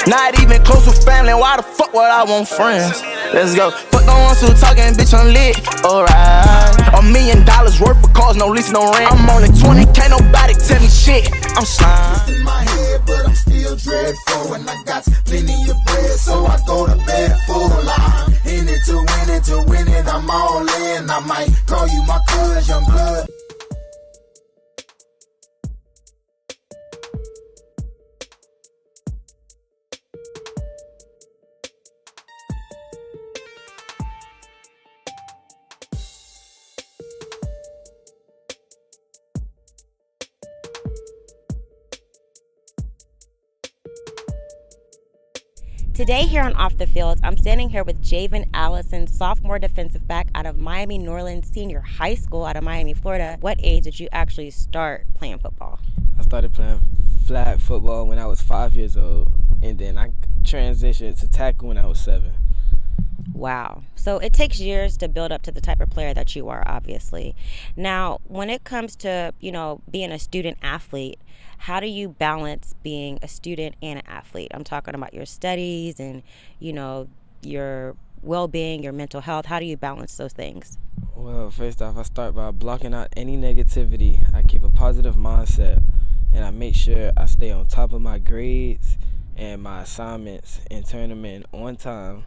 Not even close with family, why the fuck would I want friends? Let's go. Fuck the ones who talking, bitch, I'm lit. Alright. $1 million worth of cars, no lease, no rent. I'm only 20, can't nobody tell me shit. I'm slime. In my head, but I'm still dreadful. And I got plenty of bread, so I go to bed full. I'm in it to win it, I'm all in. I might call you my cuz, young blood. Today here on Off the Field, I'm standing here with Javan Allison, sophomore defensive back out of Miami Norland Senior High School out of Miami, Florida. What age did you actually start playing football? I started playing flag football when I was 5 years old, and then I transitioned to tackle when I was 7. Wow. So it takes years to build up to the type of player that you are, obviously. Now, when it comes to, being a student athlete, how do you balance being a student and an athlete? I'm talking about your studies and, your well-being, your mental health. How do you balance those things? Well, first off, I start by blocking out any negativity. I keep a positive mindset, and I make sure I stay on top of my grades and my assignments and turn them in on time,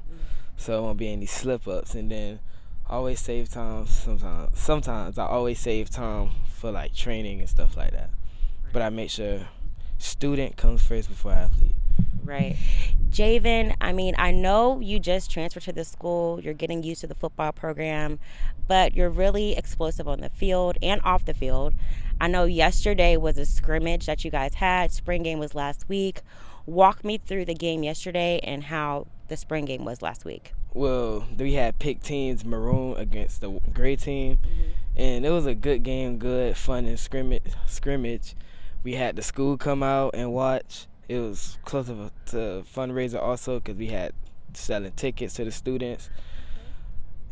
so there won't be any slip-ups. And then I always save time. Sometimes I always save time for like training and stuff like that. But I make sure student comes first before athlete. Right. Javan, I know you just transferred to this school. You're getting used to the football program, but you're really explosive on the field and off the field. I know yesterday was a scrimmage that you guys had. Spring game was last week. Walk me through the game yesterday and how the spring game was last week. Well, we had picked teams, maroon against the gray team, and it was a good game, good fun and scrimmage. We had the school come out and watch. It was close to a fundraiser also because we had selling tickets to the students.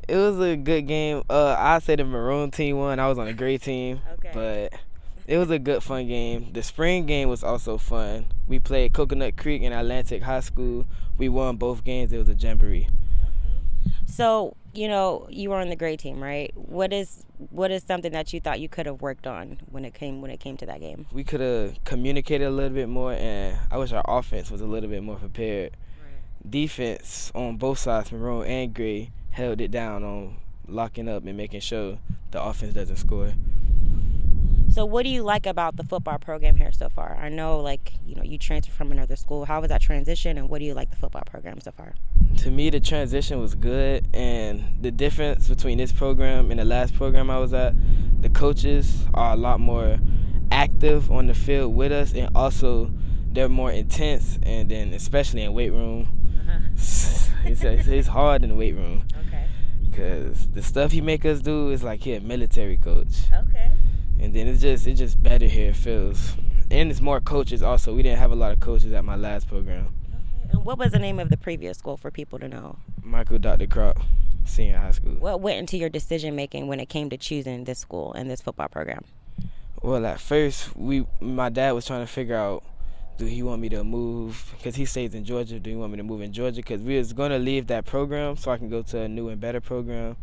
It was a good game. I'd say the maroon team won. I was on the gray team, but it was a good, fun game. The spring game was also fun. We played Coconut Creek and Atlantic High School. We won both games. It was a jamboree. So, you were on the gray team, right? What is something that you thought you could have worked on when it came to that game? We could have communicated a little bit more, and I wish our offense was a little bit more prepared. Right. Defense on both sides, maroon and gray, held it down on locking up and making sure the offense doesn't score. So what do you like about the football program here so far? I know, you transferred from another school. How was that transition, and what do you like the football program so far? To me, the transition was good, and the difference between this program and the last program I was at, the coaches are a lot more active on the field with us, and also they're more intense, and then especially in weight room, it's hard in the weight room. Okay. Because the stuff he make us do is like he a military coach. Okay. And then it's just better here, it feels. And it's more coaches also. We didn't have a lot of coaches at my last program. Okay. And what was the name of the previous school for people to know? Michael Dr. Kropp Senior High School. What went into your decision making when it came to choosing this school and this football program? Well, at first, my dad was trying to figure out, do he want me to move? Because he stays in Georgia. Do he want me to move in Georgia? Because we was going to leave that program so I can go to a new and better program.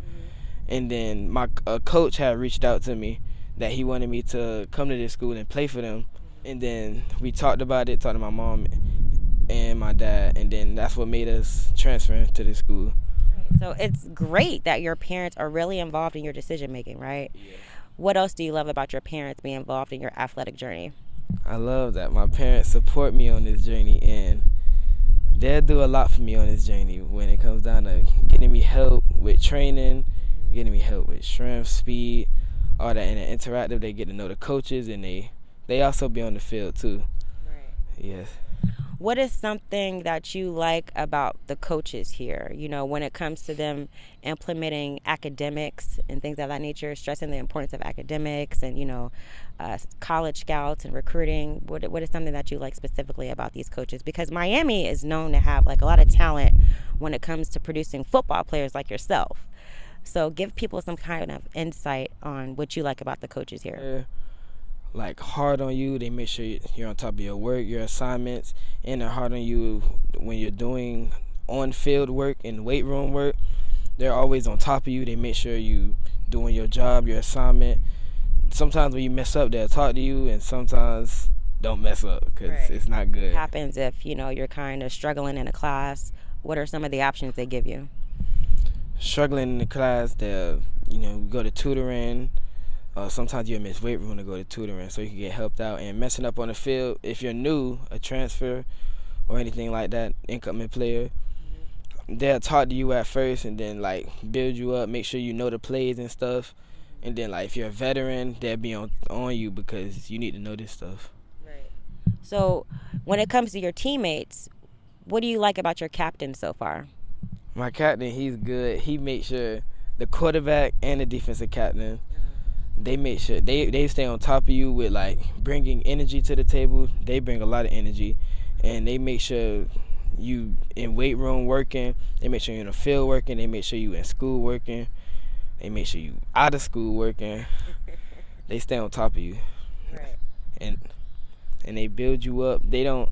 And then my coach had reached out to me that he wanted me to come to this school and play for them. And then we talked about it, talked to my mom and my dad, and then that's what made us transfer to this school. So it's great that your parents are really involved in your decision making, right? Yeah. What else do you love about your parents being involved in your athletic journey? I love that my parents support me on this journey, and they'll do a lot for me on this journey when it comes down to getting me help with training, getting me help with strength, speed, all that. And the interactive, they get to know the coaches, and they also be on the field too. Right. Yes. What is something that you like about the coaches here, when it comes to them implementing academics and things of that nature, stressing the importance of academics and, college scouts and recruiting? What is something that you like specifically about these coaches? Because Miami is known to have a lot of talent when it comes to producing football players like yourself. So give people some kind of insight on what you like about the coaches here. like hard on you. They make sure you're on top of your work, your assignments, and they're hard on you when you're doing on-field work and weight room work. They're always on top of you. They make sure you doing your job, your assignment. Sometimes when you mess up, they'll talk to you, and sometimes don't mess up because it's not good. What happens if, you're kind of struggling in a class? What are some of the options they give you? Struggling in the class, they'll, go to tutoring. Sometimes you'll miss weight room to go to tutoring so you can get helped out. And messing up on the field, if you're new, a transfer or anything like that, incoming player, they'll talk to you at first and then, build you up, make sure you know the plays and stuff. And then, if you're a veteran, they'll be on you because you need to know this stuff. Right. So when it comes to your teammates, what do you like about your captain so far? My captain, he's good. He makes sure the quarterback and the defensive captain, they make sure they stay on top of you with bringing energy to the table. They bring a lot of energy, and they make sure you in weight room working. They make sure you're in the field working. They make sure you in school working. They make sure you out of school working. They stay on top of you, Right. and they build you up. They don't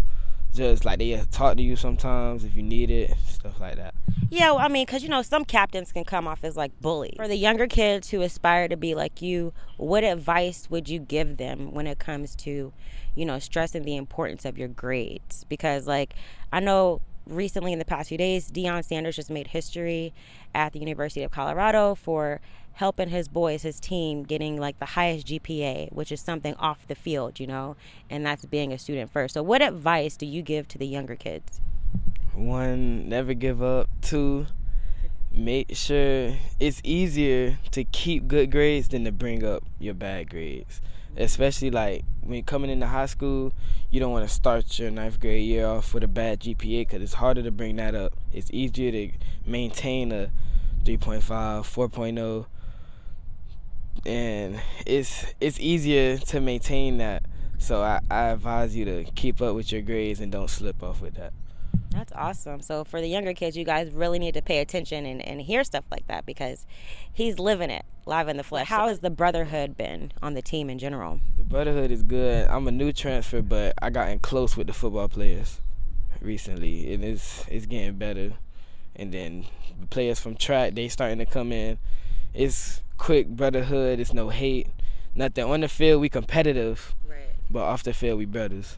just they talk to you sometimes if you need it, stuff like that. Yeah, well, because some captains can come off as bullies. For the younger kids who aspire to be like you, what advice would you give them when it comes to, stressing the importance of your grades? Because I know recently in the past few days, Deion Sanders just made history at the University of Colorado for helping his boys, his team, getting the highest GPA, which is something off the field, and that's being a student first. So what advice do you give to the younger kids? 1, never give up. 2, make sure it's easier to keep good grades than to bring up your bad grades. Especially when you're coming into high school, you don't want to start your 9th grade year off with a bad GPA because it's harder to bring that up. It's easier to maintain a 3.5, 4.0, and it's easier to maintain that. So I advise you to keep up with your grades and don't slip off with that. That's awesome. So for the younger kids, you guys really need to pay attention and hear stuff like that because he's living it live in the flesh. How has the brotherhood been on the team in general? The brotherhood is good. I'm a new transfer, but I gotten close with the football players recently, and it's getting better. And then the players from track, they starting to come in. It's quick brotherhood. It's no hate, nothing. On the field, we competitive, but off the field, we brothers.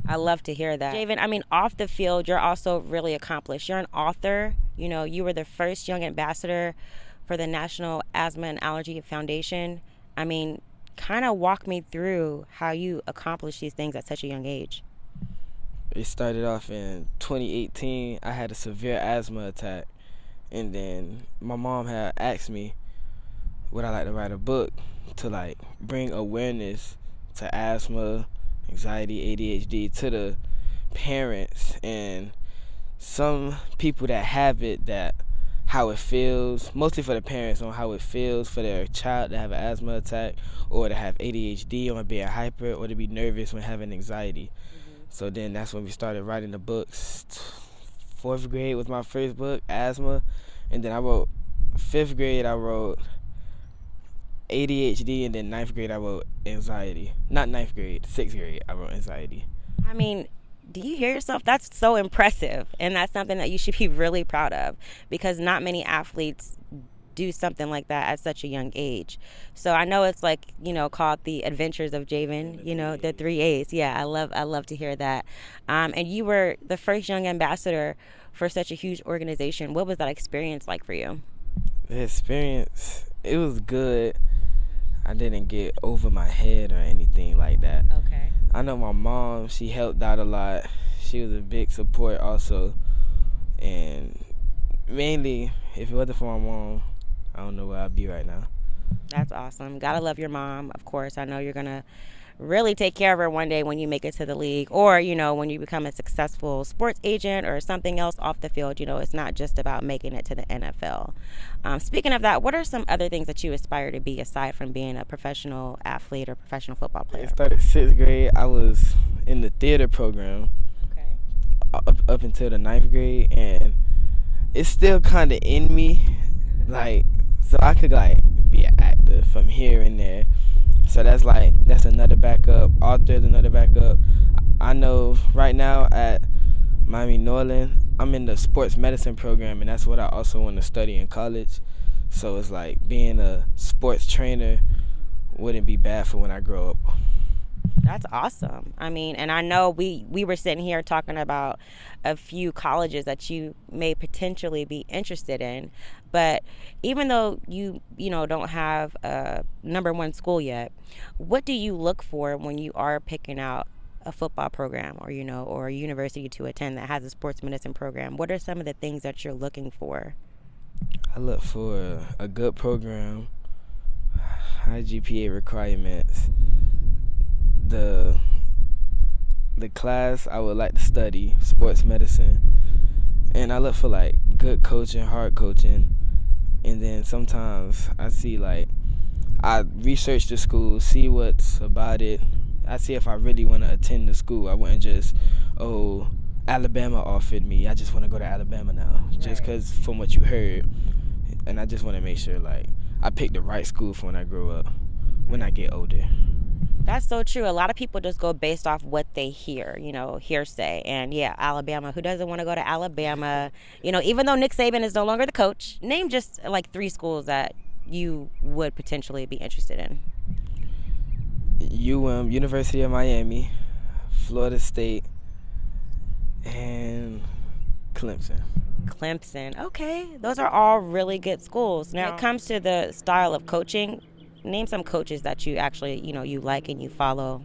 I love to hear that. Javan, off the field, you're also really accomplished. You're an author. You were the first young ambassador for the National Asthma and Allergy Foundation. Kind of walk me through how you accomplished these things at such a young age. It started off in 2018. I had a severe asthma attack. And then my mom had asked me would I like to write a book to bring awareness to asthma, anxiety, ADHD to the parents and some people that have it, that how it feels, mostly for the parents, on how it feels for their child to have an asthma attack or to have ADHD or being hyper or to be nervous when having anxiety. So then that's when we started writing the books. 4th grade was my first book, asthma, and then I wrote 5th grade, I wrote ADHD, and then 9th grade I wrote anxiety. Not 9th grade, 6th grade I wrote anxiety. Do you hear yourself? That's so impressive, and that's something that you should be really proud of because not many athletes do something like that at such a young age. So I know it's called The Adventures of Javan, the 3 A's. Yeah, I love to hear that. And you were the first young ambassador for such a huge organization. What was that experience like for you? The experience, it was good. I didn't get over my head or anything like that. Okay. I know my mom, she helped out a lot. She was a big support also. And mainly, if it wasn't for my mom, I don't know where I'd be right now. That's awesome. Gotta love your mom, of course. I know you're gonna really take care of her one day when you make it to the league or, when you become a successful sports agent or something else off the field. It's not just about making it to the NFL. Speaking of that, what are some other things that you aspire to be aside from being a professional athlete or professional football player? It started 6th grade. I was in the theater program up until the 9th grade, and it's still kind of in me, so I could be an actor from here and there. So that's another backup. Arthur's another backup. I know right now at Miami Norland, I'm in the sports medicine program, and that's what I also want to study in college. So it's like being a sports trainer wouldn't be bad for when I grow up. That's awesome. I mean, and I know we were sitting here talking about a few colleges that you may potentially be interested in, but even though you don't have a number one school yet, what do you look for when you are picking out a football program or or a university to attend that has a sports medicine program? What are some of the things that you're looking for? I look for a good program, high GPA requirements, the class I would like to study, sports medicine, and I look for like good coaching, hard coaching, and then sometimes I see I research the school, see what's about it. I see if I really want to attend the school. I wouldn't just, Alabama offered me, I just want to go to Alabama now, just because from what you heard, and I just want to make sure I pick the right school for when I grow up, when I get older. That's so true. A lot of people just go based off what they hear, hearsay. And yeah, Alabama. Who doesn't want to go to Alabama? Even though Nick Saban is no longer the coach, name just 3 schools that you would potentially be interested in. University of Miami, Florida State, and Clemson. Okay. Those are all really good schools. Now, when it comes to the style of coaching, name some coaches that you actually, you like and you follow.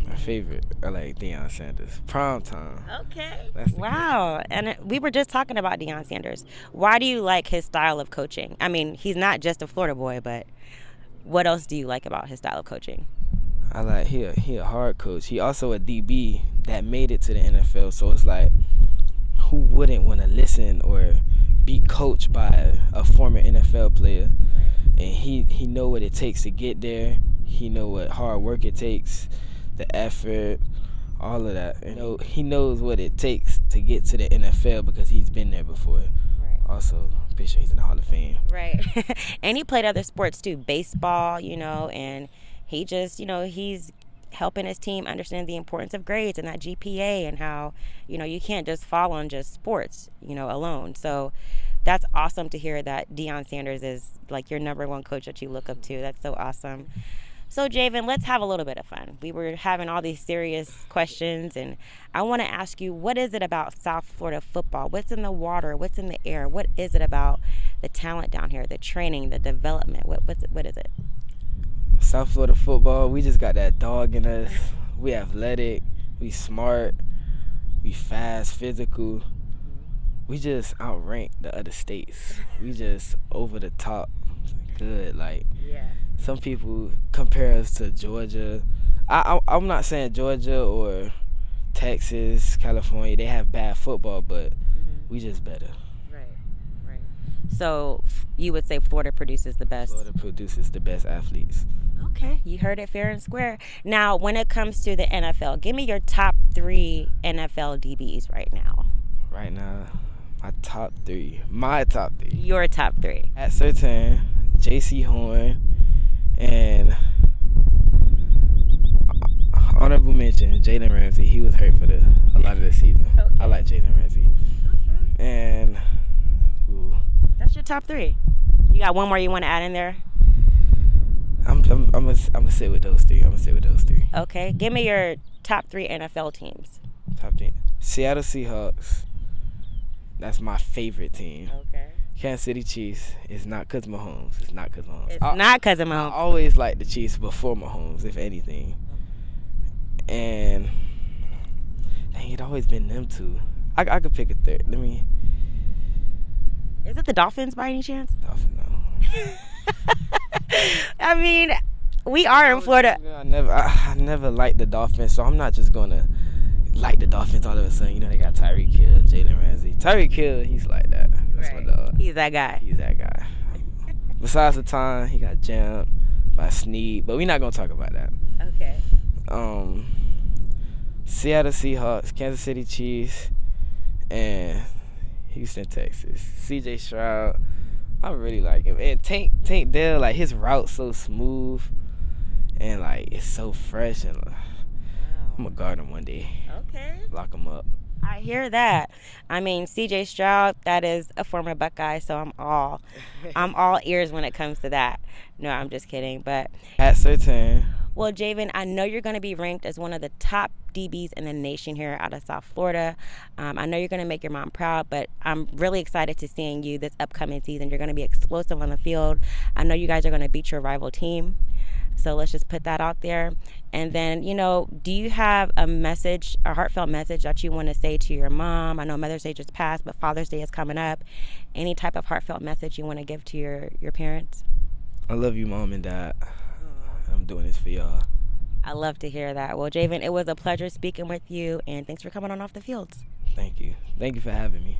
My favorite, I like Deion Sanders. Prime time. Okay. Wow. And we were just talking about Deion Sanders. Why do you like his style of coaching? I mean, he's not just a Florida boy, but what else do you like about his style of coaching? I like he a hard coach. He also a DB that made it to the NFL. So it's like, who wouldn't want to listen or be coached by a former NFL player? And he know what it takes to get there. He know what hard work it takes, the effort, all of that. He knows what it takes to get to the NFL because he's been there before. Right. Also, I'm pretty sure he's in the Hall of Fame. Right. And he played other sports too, baseball, and he just, he's helping his team understand the importance of grades and that GPA and how, you can't just fall on just sports, alone. So that's awesome to hear that Deion Sanders is your number one coach that you look up to. That's so awesome. So Javan, let's have a little bit of fun. We were having all these serious questions, and I want to ask you, what is it about South Florida football? What's in the water? What's in the air? What is it about the talent down here, the training, the development? What is it? South Florida football, we just got that dog in us. We athletic, we smart, we fast, physical. We just outrank the other states. We just over the top good. Some people compare us to Georgia. I'm not saying Georgia or Texas, California, they have bad football, but we just better. Right. So you would say Florida produces the best? Florida produces the best athletes. Okay, you heard it fair and square. Now, when it comes to the NFL, give me your top 3 NFL DBs right now. Right now, my top 3. Your top 3. At certain, J.C. Horn, and honorable mention, Jalen Ramsey. He was hurt for a lot of the season. Okay. I like Jalen Ramsey. Okay. And that's your top 3. You got one more you want to add in there? I'm gonna sit with those 3. Okay. Give me your top 3 NFL teams. Top 3. Seattle Seahawks. That's my favorite team. Okay. Kansas City Chiefs. It's not because of Mahomes. It's not because of Mahomes. I always like the Chiefs before Mahomes, if anything. And dang, it always been them 2. I could pick a third. Is it the Dolphins by any chance? Dolphins, no. I mean, we are in Florida. I never liked the Dolphins, so I'm not just gonna like the Dolphins all of a sudden. They got Tyreek Hill, Jalen Ramsey. Tyreek Hill, he's like that. That's my dog. He's that guy. Besides the time he got jammed by Snead, but we're not gonna talk about that. Okay. Seattle Seahawks, Kansas City Chiefs, and Houston, Texas. C.J. Stroud, I really like him. And Tank Dell, his route's so smooth. and like it's so fresh, and I'm gonna guard him one day. Okay. Lock him up. I hear that. I mean, CJ Stroud, that is a former Buckeye, so I'm all ears when it comes to that. No, I'm just kidding. But At certain. well, Javan, I know you're going to be ranked as one of the top DBs in the nation here out of South Florida. I know you're going to make your mom proud, but I'm really excited to seeing you this upcoming season. You're going to be explosive on the field. I know you guys are going to beat your rival team. So let's just put that out there. And then, do you have a heartfelt message that you want to say to your mom? I know Mother's Day just passed, but Father's Day is coming up. Any type of heartfelt message you want to give to your parents? I love you, Mom and Dad. I'm doing this for y'all. I love to hear that. Well, Javan, it was a pleasure speaking with you, and thanks for coming on Off the Fields. Thank you. Thank you for having me.